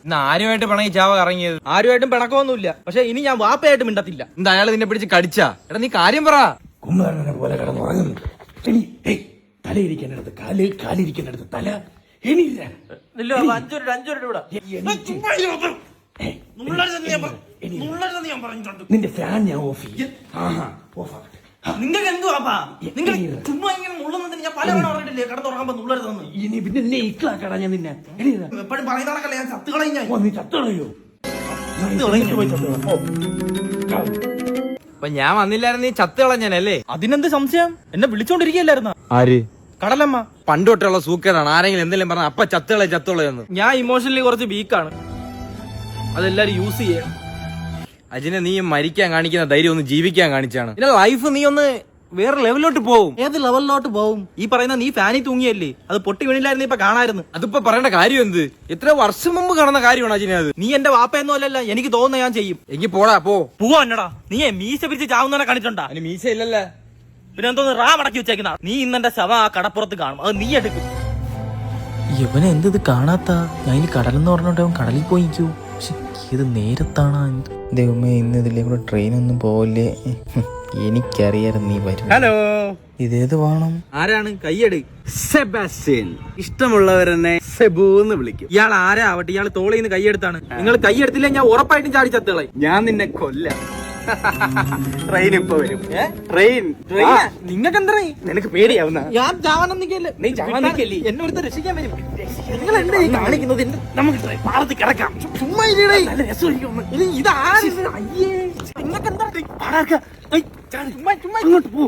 ഇന്ന് ആരുമായിട്ട് പിണങ്ങി ചാവ കറങ്ങിയത്? ആരുമായിട്ടും പിണക്കമൊന്നുമില്ല. പക്ഷെ ഇനി ഞാൻ വാപ്പയായിട്ട് മിണ്ടത്തില്ല. എന്താ അയാൾ നിന്നെ പിടിച്ച് കടിച്ചാ? എടാ നീ കാര്യം പറ. കുമ്പളനെ പോലെ കിടന്നുറങ്ങുന്നുണ്ട്. തലയിരിക്കുന്നിടത്ത് കാല്, കാലിരിക്കുന്നിടത്ത് തല. നിന്റെ ഫാൻ ഞാൻ ഓഫ് ചെയ്യും. നിങ്ങൾക്ക് എന്തുവാ? നിങ്ങൾ ചുമ്മാ ഇങ്ങനെ നുള്ളുന്നതിന് ഞാൻ പല തവണ പറഞ്ഞിട്ടില്ലേ കിടന്നുറങ്ങാൻ നുള്ളരുതെന്ന്. ഇനി പിന്നെ എന്നെ ഇക്കളാക്കടാ ഞാൻ നിന്നെ. എപ്പോഴും പറയുന്നതൊക്കെ ഞാൻ ചത്തു കളയും. ഓ നീ ചത്തുകളയോ? അപ്പൊ ഞാൻ വന്നില്ലായിരുന്നു, നീ ചത്ത് കളഞ്ഞല്ലേ? അതിനെന്ത് സംശയം? എന്നെ വിളിച്ചോണ്ടിരിക്കുകയല്ലായിരുന്ന ആര്? കടലമ്മ. പണ്ട് തൊട്ടുള്ള സൂക്കേടാണ്. ആരെങ്കിലും എന്തെങ്കിലും പറഞ്ഞ അപ്പ ചത്തുകളയെന്ന്. ഞാൻ ഇമോഷണലി കുറച്ച് വീക്കാണ്. അതെല്ലാരും യൂസ് ചെയ്യണം. അജിനെ, നീ മരിക്കാൻ കാണിക്കുന്ന ധൈര്യം ഒന്ന് ജീവിക്കാൻ കാണിച്ചാണ്. പിന്നെ ലൈഫ് നീ ഒന്ന് വേറെ ലെവലിലോട്ട് പോവും. ഏത് ലെവലിലോട്ട് പോവും? ഈ പറയുന്ന നീ ഫാനിൽ തൂങ്ങിയല്ലേ? അത് പൊട്ടി വീണില്ലായിരുന്നു, ഇപ്പൊ കാണായിരുന്നു. അതിപ്പോ പറയേണ്ട കാര്യം എന്ത്? എത്ര വർഷം മുമ്പ് കാണുന്ന കാര്യമാണ് അജിനെ അത്. നീ എന്റെ വാപ്പയൊന്നും അല്ലല്ല. എനിക്ക് തോന്നുന്ന ഞാൻ ചെയ്യും. എങ്കിൽ പോടാ, പോവാ എന്നടാ. നീ മീശ പിരിച്ച് ചാവുന്നവനെ കണ്ടിട്ടുണ്ടാ? അതിന് മീശ ഇല്ലല്ലേ? പിന്നെ എന്തോന്ന് റാ മടക്കി വെച്ചേക്കുന്ന? നീ ഇന്നെന്റെ ശവം ആ കടപ്പുറത്ത് കാണും. അത് നീ എടുക്കും. ഇവനെ എന്ത് കാണാത്ത? ഞാൻ ഇനി കടലെന്ന് പറഞ്ഞോണ്ട് അവൻ കടലിൽ പോയിക്കൂ. പക്ഷെ ഇത് നേരത്താണ്. ദൈവമേ, ഇന്ന് ഇതിലെ കൂടെ ട്രെയിനൊന്നും പോവല്ലേ. എനിക്കറിയായിരുന്നു നീ വരും. ഹലോ, ഇതേത് വേണം? ആരാണ്? കയ്യട്. സെബാസ്റ്റ്യൻ. ഇഷ്ടമുള്ളവരെന്നെ സെബു എന്ന് വിളിക്കും. ഇയാൾ ആരാ ആവട്ടെ, ഇയാൾ തോളിൽ നിന്ന് കൈയെടുത്താണ്. നിങ്ങൾ കൈയെടുത്തില്ല ഞാൻ ഉറപ്പായിട്ടും ചാടി ചത്തുകളെ. ഞാൻ നിന്നെ കൊല്ലാം. ട്രെയിൻ ഇപ്പൊ വരും. ട്രെയിൻ നിങ്ങൾക്ക് എന്താ നിനക്ക് പേടിയാവുന്ന? ഞാൻ ചാവാനൊന്നും നിൽക്കല്ലേ. നീ ചാവാൻ നിൽക്കല്ലേ? എന്നെ ഒരുത്ത രക്ഷിക്കാൻ വരും. നിങ്ങൾ എന്താ ഈ കാണിക്കുന്നത്? നമുക്ക് പാടത്ത് കിടക്കാം. ചുമ്മാ ഇരിക്കണേ. നല്ല രസമായിരിക്കും. ഇതാര്? അയ്യേ, നിങ്ങൾക്ക് എന്താ? അങ്ങോട്ട് പോ.